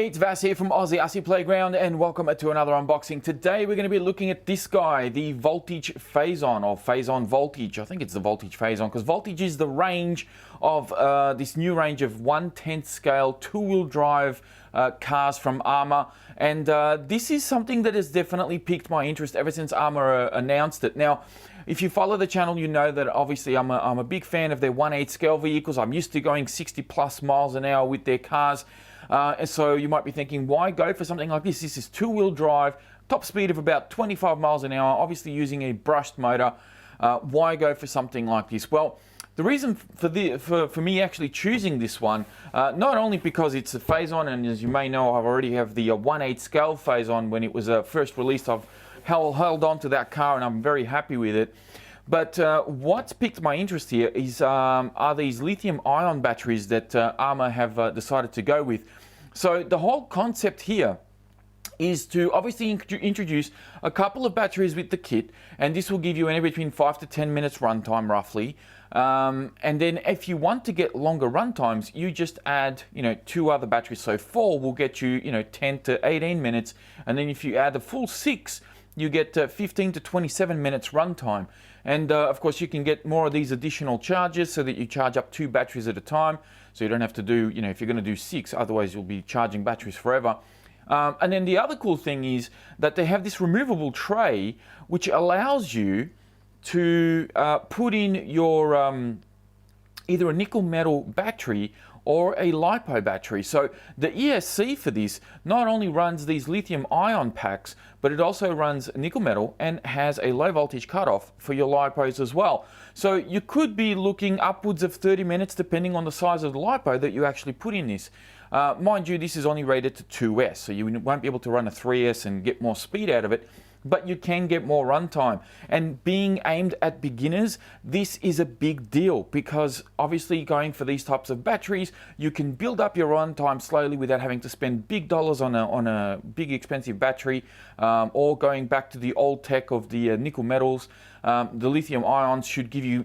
Hey, it's Vas here from Aussie RC Playground and welcome to another unboxing. Today we're going to be looking at this guy, the Voltage Fazon or Fazon Voltage. I think it's the Voltage Fazon because Voltage is the range of this new range of 1/10 scale two-wheel drive cars from ARRMA, and this is something that has definitely piqued my interest ever since ARRMA announced it. Now, if you follow the channel, you know that obviously I'm a big fan of their 1/8 scale vehicles. I'm used to going 60 plus miles an hour with their cars. And so you might be thinking, why go for something like this? This is two-wheel drive, top speed of about 25 miles an hour, obviously using a brushed motor. Why go for something like this? Well, the reason for me actually choosing this one, not only because it's a Fazon, and as you may know, I already have the 1/8 scale Fazon when it was first released. I've held on to that car and I'm very happy with it. But what's piqued my interest here is are these lithium-ion batteries that ARRMA have decided to go with. So the whole concept here is to obviously introduce a couple of batteries with the kit, and this will give you anywhere between 5 to 10 minutes runtime roughly. And then if you want to get longer run times, you just add, two other batteries. So 4 will get you, 10 to 18 minutes. And then if you add the full 6, you get 15 to 27 minutes runtime. And of course you can get more of these additional charges so that you charge up 2 batteries at a time. So you don't have to do, if you're going to do 6, otherwise you'll be charging batteries forever. And then the other cool thing is that they have this removable tray which allows you to put in your either a nickel metal battery or a LiPo battery. So the ESC for this not only runs these lithium ion packs, but it also runs nickel metal and has a low voltage cutoff for your LiPos as well. So you could be looking upwards of 30 minutes depending on the size of the LiPo that you actually put in this. Mind you, this is only rated to 2S, so you won't be able to run a 3S and get more speed out of it, but you can get more runtime. And being aimed at beginners, this is a big deal because obviously going for these types of batteries, you can build up your runtime slowly without having to spend big dollars on a big expensive battery, or going back to the old tech of the nickel metals. The lithium ions should give you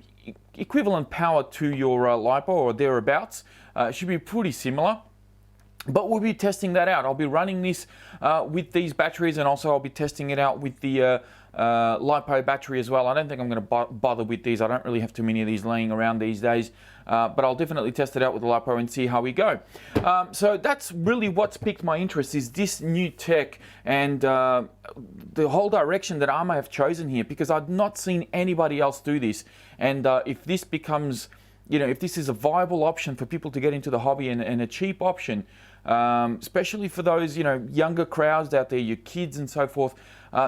equivalent power to your LiPo or thereabouts. It should be pretty similar. But we'll be testing that out. I'll be running this with these batteries, and also I'll be testing it out with the LiPo battery as well. I don't think I'm going to bother with these. I don't really have too many of these laying around these days. But I'll definitely test it out with the LiPo and see how we go. So that's really what's piqued my interest, is this new tech and the whole direction that ARRMA have chosen here, because I've not seen anybody else do this. And if this becomes, if this is a viable option for people to get into the hobby and a cheap option, especially for those, younger crowds out there, your kids and so forth,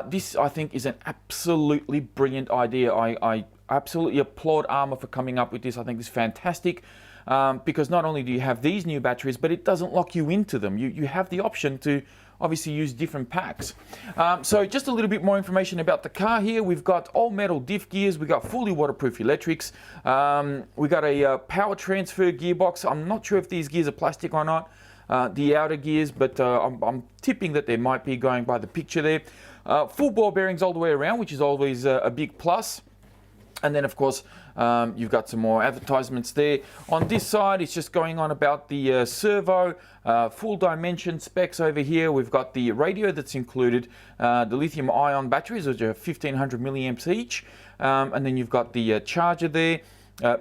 this I think is an absolutely brilliant idea. I absolutely applaud ARRMA for coming up with this. I think it's fantastic because not only do you have these new batteries, but it doesn't lock you into them. You have the option to obviously use different packs. So just a little bit more information about the car here. We've got all metal diff gears. We've got fully waterproof electrics. We've got a power transfer gearbox. I'm not sure if these gears are plastic or not, the outer gears, but I'm tipping that they might be, going by the picture there. Full ball bearings all the way around, which is always a big plus. And then of course you've got some more advertisements there. On this side it's just going on about the Servo, full dimension specs over here. We've got the radio that's included, the lithium ion batteries, which are 1500 milliamps each, and then you've got the charger there.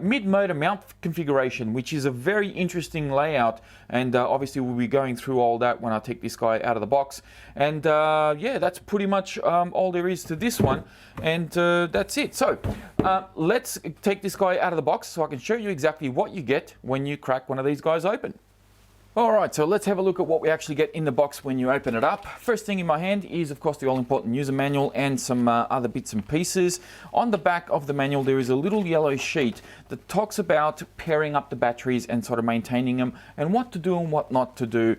Mid-motor mount configuration, which is a very interesting layout, and obviously we'll be going through all that when I take this guy out of the box. And yeah, that's pretty much all there is to this one, and that's it. So let's take this guy out of the box so I can show you exactly what you get when you crack one of these guys open. Alright, so let's have a look at what we actually get in the box when you open it up. First thing in my hand is of course the all-important user manual and some other bits and pieces. On the back of the manual there is a little yellow sheet that talks about pairing up the batteries and sort of maintaining them, and what to do and what not to do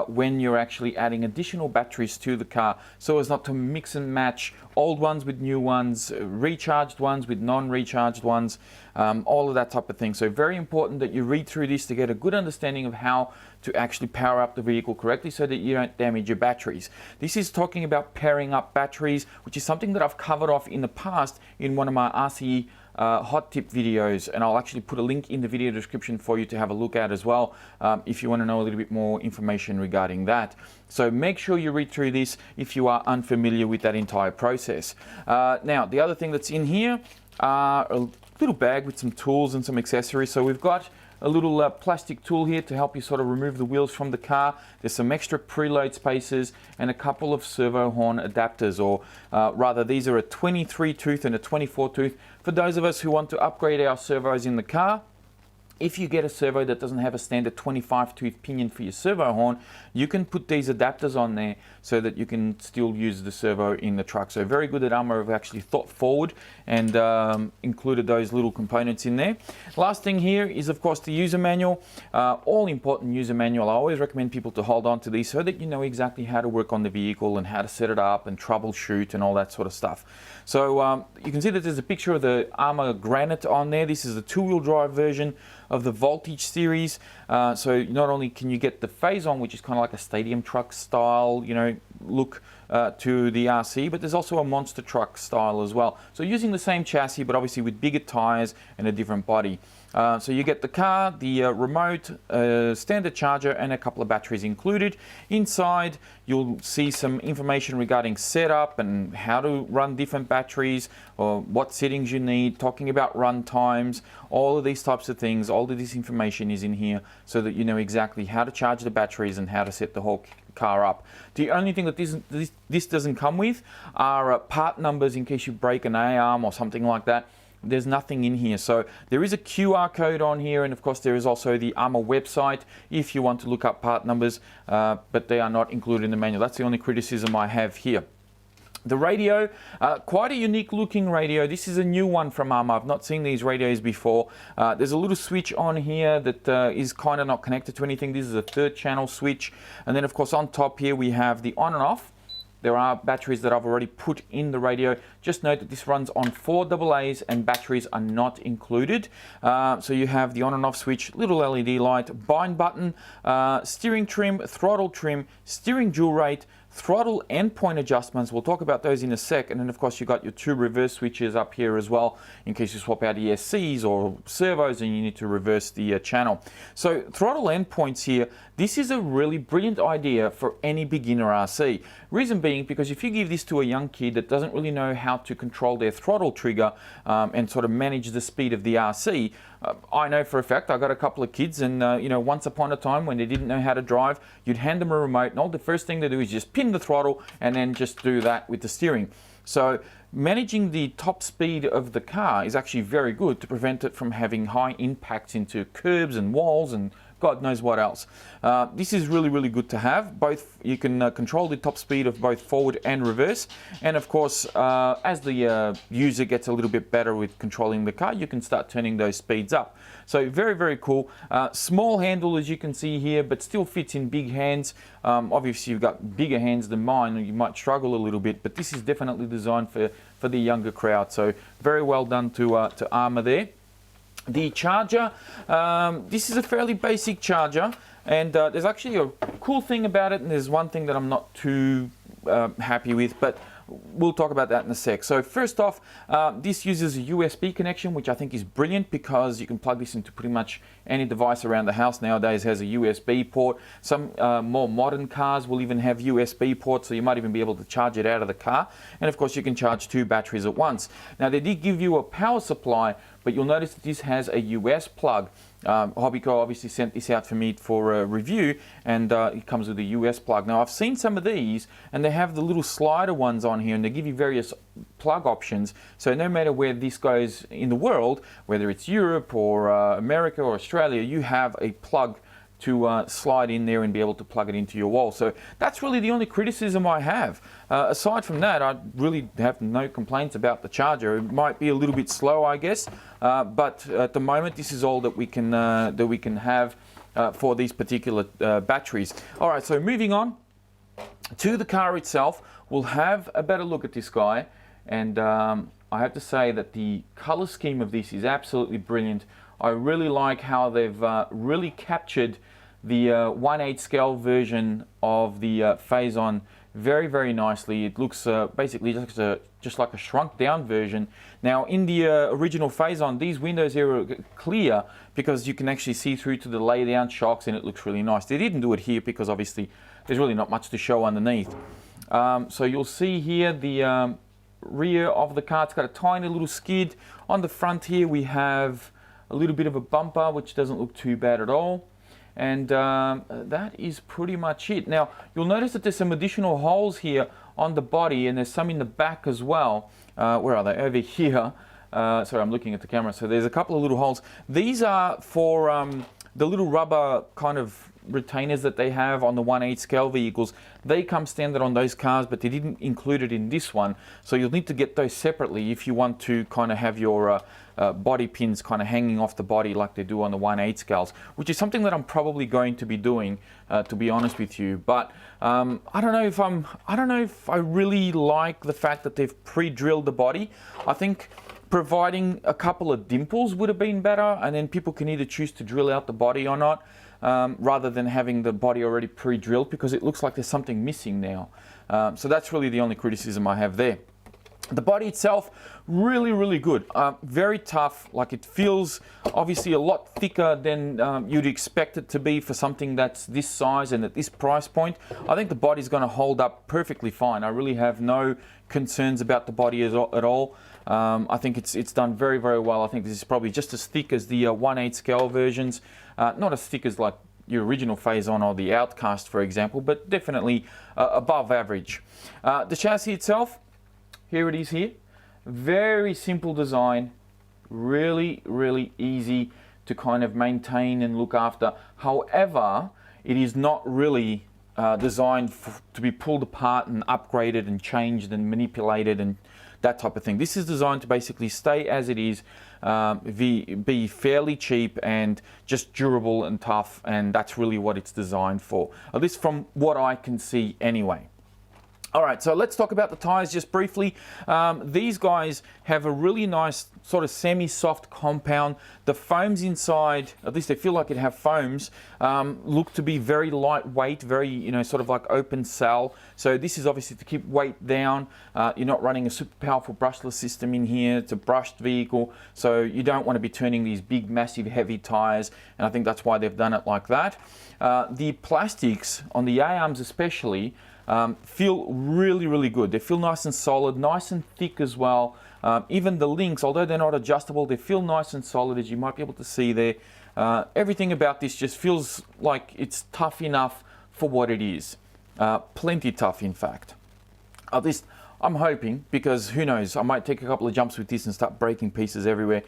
when you're actually adding additional batteries to the car, so as not to mix and match old ones with new ones, recharged ones with non-recharged ones, all of that type of thing. So very important that you read through this to get a good understanding of how to actually power up the vehicle correctly so that you don't damage your batteries. This is talking about pairing up batteries, which is something that I've covered off in the past in one of my RC hot tip videos, and I'll actually put a link in the video description for you to have a look at as well, if you want to know a little bit more information regarding that. So make sure you read through this if you are unfamiliar with that entire process. Now, the other thing that's in here are a little bag with some tools and some accessories. So we've got a little plastic tool here to help you sort of remove the wheels from the car. There's some extra preload spaces and a couple of servo horn adapters, or rather these are a 23 tooth and a 24 tooth for those of us who want to upgrade our servos in the car. If you get a servo that doesn't have a standard 25 tooth pinion for your servo horn, you can put these adapters on there so that you can still use the servo in the truck. So very good that ARRMA have actually thought forward and included those little components in there. Last thing here is of course the user manual. All important user manual. I always recommend people to hold on to these so that you know exactly how to work on the vehicle and how to set it up and troubleshoot and all that sort of stuff. So you can see that there's a picture of the ARRMA Granite on there. This is the two-wheel drive version of the Voltage series. So not only can you get the Fazon, which is kind of like a stadium truck style, you know, look to the RC, but there's also a monster truck style as well. So using the same chassis, but obviously with bigger tires and a different body. So you get the car, the remote, standard charger, and a couple of batteries included. Inside, you'll see some information regarding setup and how to run different batteries, or what settings you need, talking about run times, all of these types of things. All of this information is in here so that you know exactly how to charge the batteries and how to set the whole car up. The only thing that this doesn't come with are part numbers in case you break an A-arm or something like that. There's nothing in here. So there is a QR code on here, and of course there is also the ARRMA website if you want to look up part numbers, but they are not included in the manual. That's the only criticism I have here. The radio, quite a unique looking radio. This is a new one from ARRMA. I've not seen these radios before. There's a little switch on here that is kind of not connected to anything. This is a 3rd channel switch. And then of course on top here we have the on and off. There are batteries that I've already put in the radio. Just note that this runs on 4 AA's and batteries are not included. So you have the on and off switch, little LED light, bind button, steering trim, throttle trim, steering dual rate, throttle endpoint adjustments. We'll talk about those in a sec. And then of course you've got your 2 reverse switches up here as well in case you swap out ESCs or servos and you need to reverse the channel. So throttle endpoints here, this is a really brilliant idea for any beginner RC. Reason being because if you give this to a young kid that doesn't really know how to control their throttle trigger and sort of manage the speed of the RC, I know for a fact, I got a couple of kids and you know, once upon a time when they didn't know how to drive, you'd hand them a remote and all the first thing they do is just pin the throttle and then just do that with the steering. So managing the top speed of the car is actually very good to prevent it from having high impacts into curbs and walls and God knows what else. This is really, really good to have. Both you can control the top speed of both forward and reverse, and of course, as the user gets a little bit better with controlling the car, you can start turning those speeds up. So very, very cool. Small handle, as you can see here, but still fits in big hands. Obviously, you've got bigger hands than mine, and you might struggle a little bit, but this is definitely designed for the younger crowd. So very well done to ARRMA there. The charger, this is a fairly basic charger, and there's actually a cool thing about it, and there's one thing that I'm not too happy with, but we'll talk about that in a sec. So first off, this uses a USB connection, which I think is brilliant because you can plug this into pretty much any device around the house nowadays has a USB port. Some more modern cars will even have USB ports, so you might even be able to charge it out of the car. And of course you can charge 2 batteries at once. Now they did give you a power supply, but you'll notice that this has a US plug. Hobbyco obviously sent this out for me for a review, and it comes with a US plug. Now I've seen some of these and they have the little slider ones on here, and they give you various plug options, so no matter where this goes in the world, whether it's Europe or America or Australia, you have a plug to slide in there and be able to plug it into your wall. So that's really the only criticism I have. Aside from that, I really have no complaints about the charger. It might be a little bit slow, I guess, but at the moment this is all that we can have for these particular batteries. All right, so moving on to the car itself, we'll have a better look at this guy, and I have to say that the color scheme of this is absolutely brilliant. I really like how they've really captured the 1/8 scale version of the Fazon very, very nicely. It looks basically just like a shrunk down version. Now in the original Fazon, these windows here are clear because you can actually see through to the lay down shocks, and it looks really nice. They didn't do it here because obviously there's really not much to show underneath. So you'll see here the rear of the car. It's got a tiny little skid. On the front here we have a little bit of a bumper, which doesn't look too bad at all. And that is pretty much it. Now you'll notice that there's some additional holes here on the body, and there's some in the back as well. Where are they? Over here. Sorry, I'm looking at the camera. So there's a couple of little holes. These are for the little rubber kind of retainers that they have on the 1/8 scale vehicles. They come standard on those cars, but they didn't include it in this one. So you'll need to get those separately if you want to kind of have your body pins kind of hanging off the body like they do on the 1/8 scales, which is something that I'm probably going to be doing, to be honest with you. But I don't know if I really like the fact that they've pre-drilled the body. I think providing a couple of dimples would have been better, and then people can either choose to drill out the body or not, rather than having the body already pre-drilled, because it looks like there's something missing now. So that's really the only criticism I have there. The body itself, really, really good. Very tough. Like, it feels obviously a lot thicker than you'd expect it to be for something that's this size and at this price point. I think the body's going to hold up perfectly fine. I really have no concerns about the body at all. I think it's done very, very well. I think this is probably just as thick as the 1/8 scale versions. Not as thick as like your original Fazon or the Outcast, for example, but definitely above average. The chassis itself, here it is here. Very simple design. Really, really easy to kind of maintain and look after. However, it is not really designed to be pulled apart and upgraded and changed and manipulated and that type of thing. This is designed to basically stay as it is, be fairly cheap and just durable and tough, and that's really what it's designed for, at least from what I can see anyway. Alright, so let's talk about the tyres just briefly. These guys have a really nice sort of semi-soft compound. The foams inside, at least they feel like it have foams, look to be very lightweight, very, you know, sort of like open cell. So this is obviously to keep weight down. You're not running a super powerful brushless system in here. It's a brushed vehicle, so you don't want to be turning these big, massive, heavy tyres, and I think that's why they've done it like that. The plastics on the A-arms especially, feel really, really good. They feel nice and solid, nice and thick as well. Even the links, although they're not adjustable, they feel nice and solid, as you might be able to see there. Everything about this just feels like it's tough enough for what it is. Plenty tough, in fact. At least I'm hoping, because who knows, I might take a couple of jumps with this and start breaking pieces everywhere.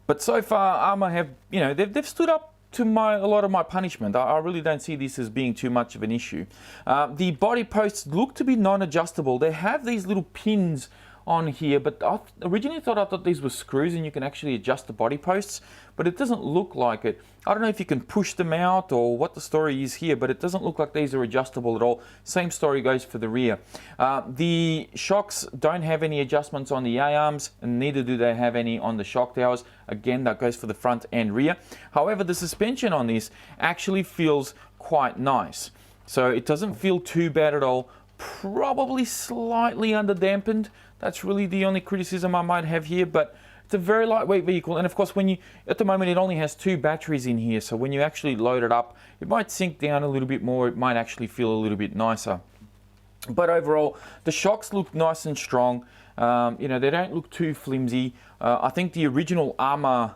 But so far, ARRMA have, you know, they've stood up to a lot of my punishment. I really don't see this as being too much of an issue. The body posts look to be non-adjustable. They have these little pins on here, but I originally thought these were screws and you can actually adjust the body posts, but it doesn't look like it. I don't know if you can push them out or what the story is here, but it doesn't look like these are adjustable at all. Same story goes for the rear. The shocks don't have any adjustments on the A-arms, and neither do they have any on the shock towers. Again, that goes for the front and rear. However, the suspension on this actually feels quite nice. So it doesn't feel too bad at all. Probably slightly under-dampened. That's really the only criticism I might have here, but it's a very lightweight vehicle, and of course at the moment it only has 2 batteries in here, so when you actually load it up, it might sink down a little bit more, it might actually feel a little bit nicer. But overall, the shocks look nice and strong. You know, they don't look too flimsy. I think the original ARRMA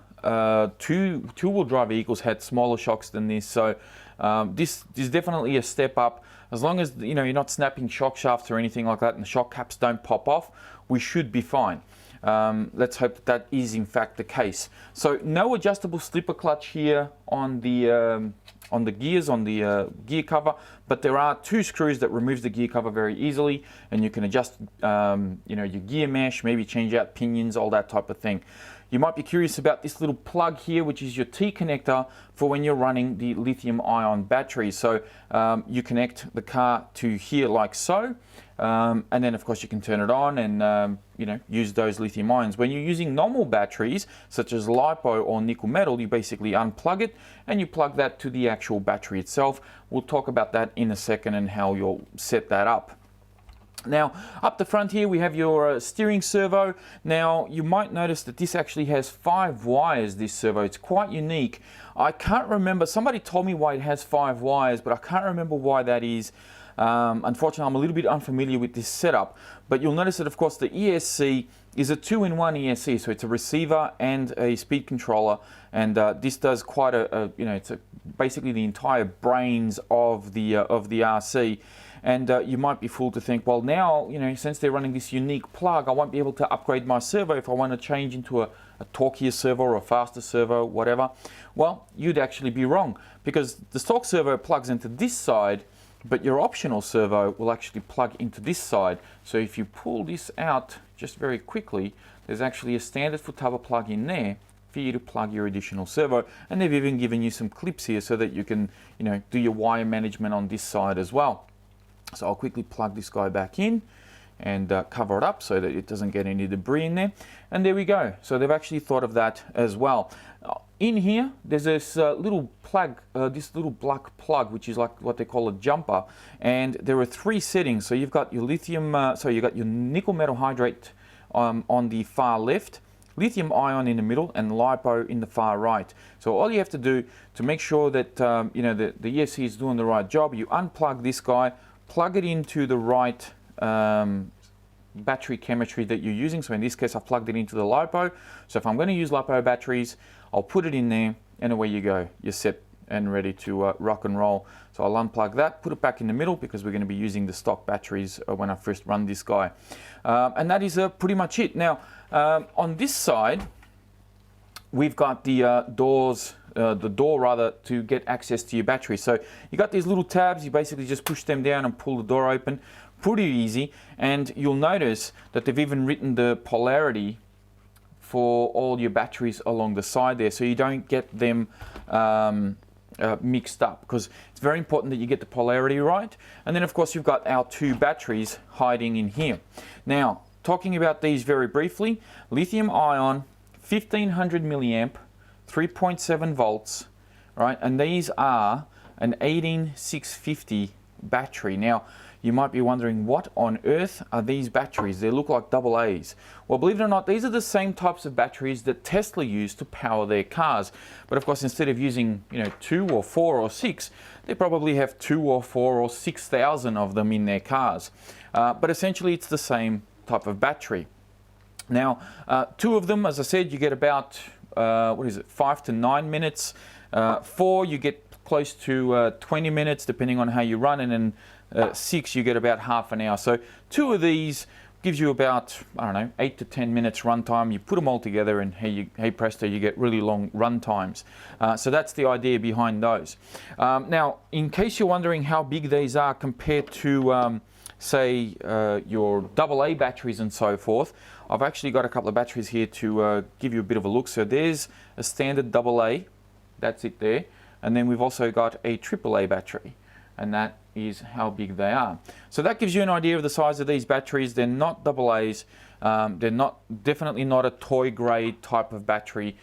two-wheel drive vehicles had smaller shocks than this, so this is definitely a step up. As long as, you know, you're not snapping shock shafts or anything like that and the shock caps don't pop off, we should be fine. Let's hope that that is in fact the case. So no adjustable slipper clutch here on the gears, on the gear cover, but there are 2 screws that removes the gear cover very easily, and you can adjust you know, your gear mesh, maybe change out pinions, all that type of thing. You might be curious about this little plug here, which is your T connector for when you're running the lithium-ion battery. So you connect the car to here like so, and then of course you can turn it on and you know, use those lithium ions. When you're using normal batteries such as LiPo or nickel metal, you basically unplug it and you plug that to the actual battery itself. We'll talk about that in a second and how you'll set that up. Now, up the front here, we have your steering servo. Now, you might notice that this actually has 5 wires, this servo. It's quite unique. I can't remember, somebody told me why it has 5 wires, but I can't remember why that is. Unfortunately, I'm a little bit unfamiliar with this setup, but you'll notice that, of course, the ESC is a 2-in-1 ESC, so it's a receiver and a speed controller, and this does quite it's basically the entire brains of the RC. And you might be fooled to think, well, now, since they're running this unique plug, I won't be able to upgrade my servo if I want to change into a torquier servo or a faster servo, whatever. Well, you'd actually be wrong, because the stock servo plugs into this side, but your optional servo will actually plug into this side. So if you pull this out just very quickly, there's actually a standard Futaba plug in there for you to plug your additional servo. And they've even given you some clips here so that you can, do your wire management on this side as well. So I'll quickly plug this guy back in and cover it up so that it doesn't get any debris in there. And there we go. So they've actually thought of that as well. In here, there's this little plug, this little black plug, which is like what they call a jumper. And there are 3 settings. So you've got your lithium, you've got your nickel metal hydrate on the far left, lithium ion in the middle, and LiPo in the far right. So all you have to do to make sure that the ESC is doing the right job, you unplug this guy, plug it into the right battery chemistry that you're using. So in this case, I've plugged it into the LiPo. So if I'm going to use LiPo batteries, I'll put it in there, and away you go. You're set and ready to rock and roll. So I'll unplug that, put it back in the middle, because we're going to be using the stock batteries when I first run this guy. And that is pretty much it. Now, on this side, we've got the doors, the door rather, to get access to your battery. So you got these little tabs, you basically just push them down and pull the door open. Pretty easy. And you'll notice that they've even written the polarity for all your batteries along the side there, so you don't get them mixed up, because it's very important that you get the polarity right. And then of course you've got our 2 batteries hiding in here. Now, talking about these very briefly, lithium ion, 1500 milliamp, 3.7 volts, right? And these are an 18650 battery. Now, you might be wondering, what on earth are these batteries? They look like AA's. Well, believe it or not, these are the same types of batteries that Tesla use to power their cars. But of course, instead of using 2 or 4 or 6, they probably have 2 or 4 or 6,000 of them in their cars. But essentially, it's the same type of battery. Now, 2 of them, as I said, you get about 5 to 9 minutes. 4, you get close to 20 minutes, depending on how you run, and then 6, you get about half an hour. So 2 of these gives you about, 8 to 10 minutes runtime. You put them all together, and hey presto, you get really long run times. So that's the idea behind those. Now, in case you're wondering how big these are compared to, say, your AA batteries and so forth, I've actually got a couple of batteries here to give you a bit of a look. So there's a standard AA, that's it there. And then we've also got a AAA battery, and that is how big they are. So that gives you an idea of the size of these batteries. They're not AA's. They're definitely not a toy grade type of battery.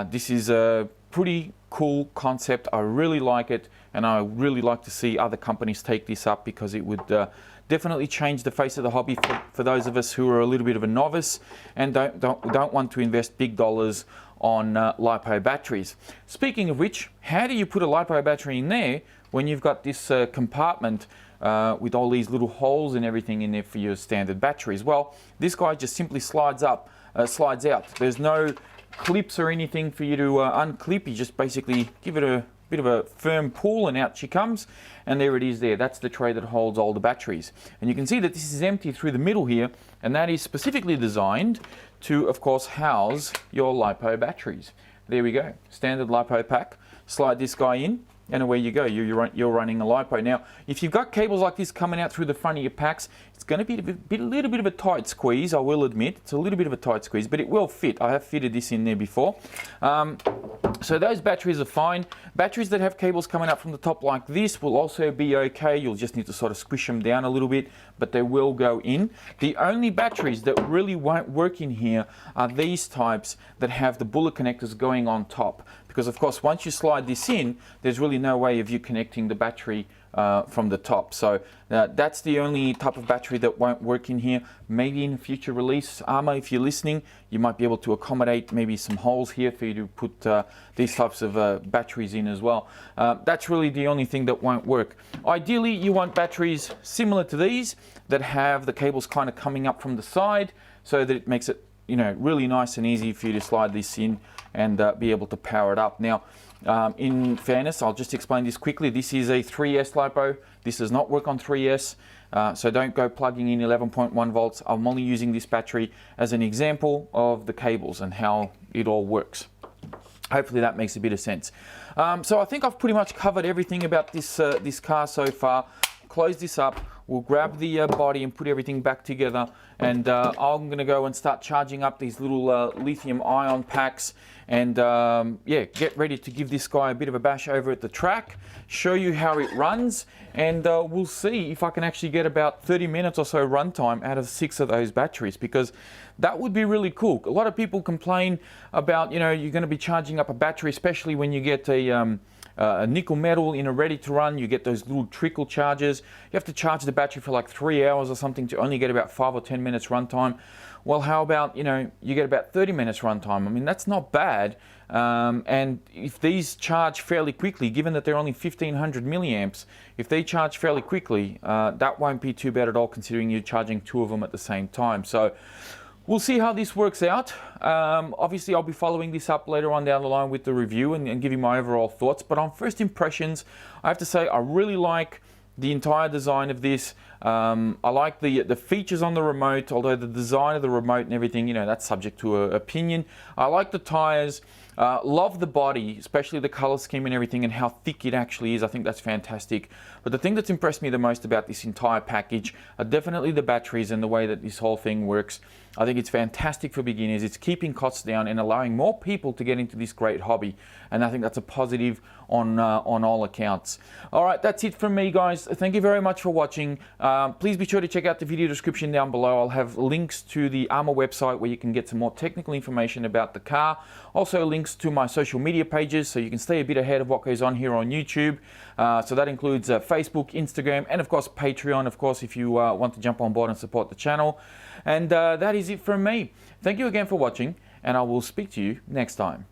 This is a pretty cool concept. I really like it, and I really like to see other companies take this up, because it would definitely change the face of the hobby for those of us who are a little bit of a novice and don't want to invest big dollars on LiPo batteries. Speaking of which, how do you put a LiPo battery in there when you've got this compartment with all these little holes and everything in there for your standard batteries? Well, this guy just simply slides out. There's no clips or anything for you to unclip. You just basically give it a bit of a firm pull, and out she comes, and there it is there. That's the tray that holds all the batteries. And you can see that this is empty through the middle here, and that is specifically designed to, of course, house your LiPo batteries. There we go, standard LiPo pack. Slide this guy in, and away you go. You're running a LiPo. Now, if you've got cables like this coming out through the front of your packs, it's going to be a little bit of a tight squeeze, I will admit. It's a little bit of a tight squeeze, but it will fit. I have fitted this in there before. So those batteries are fine. Batteries that have cables coming up from the top like this will also be okay. You'll just need to sort of squish them down a little bit, but they will go in. The only batteries that really won't work in here are these types that have the bullet connectors going on top. Because of course, once you slide this in, there's really no way of you connecting the battery from the top. So that's the only type of battery that won't work in here. Maybe in a future release, ARRMA, if you're listening, you might be able to accommodate maybe some holes here for you to put these types of batteries in as well. That's really the only thing that won't work. Ideally, you want batteries similar to these that have the cables kind of coming up from the side, so that it makes it, you know, really nice and easy for you to slide this in and be able to power it up. Now, in fairness, I'll just explain this quickly. This is a 3S LiPo. This does not work on 3S, so don't go plugging in 11.1 volts. I'm only using this battery as an example of the cables and how it all works. Hopefully that makes a bit of sense. So I think I've pretty much covered everything about this, this car so far. Close this up. We'll grab the body and put everything back together, and I'm going to go and start charging up these little lithium ion packs, and yeah, get ready to give this guy a bit of a bash over at the track, show you how it runs, and we'll see if I can actually get about 30 minutes or so runtime out of 6 of those batteries, because that would be really cool. A lot of people complain about, you know, you're going to be charging up a battery, especially when you get a nickel metal in a ready to run. You get those little trickle charges. You have to charge the battery for like 3 hours or something to only get about 5 or 10 minutes runtime. Well, how about, you know, you get about 30 minutes runtime? I mean, that's not bad. And if these charge fairly quickly, given that they're only 1500 milliamps, if they charge fairly quickly, that won't be too bad at all, considering you're charging 2 of them at the same time. So we'll see how this works out. Obviously, I'll be following this up later on down the line with the review and giving my overall thoughts. But on first impressions, I have to say I really like the entire design of this. I like the features on the remote, although the design of the remote and everything, you know, that's subject to opinion. I like the tires. Love the body, especially the color scheme and everything, and how thick it actually is. I think that's fantastic. But the thing that's impressed me the most about this entire package are definitely the batteries and the way that this whole thing works. I think it's fantastic for beginners. It's keeping costs down and allowing more people to get into this great hobby. And I think that's a positive on all accounts. All right, that's it from me, guys. Thank you very much for watching. Please be sure to check out the video description down below. I'll have links to the ARRMA website where you can get some more technical information about the car. Also links to my social media pages so you can stay a bit ahead of what goes on here on YouTube. So that includes Facebook, Instagram, and of course Patreon, of course, if you want to jump on board and support the channel. And that is it from me. Thank you again for watching, and I will speak to you next time.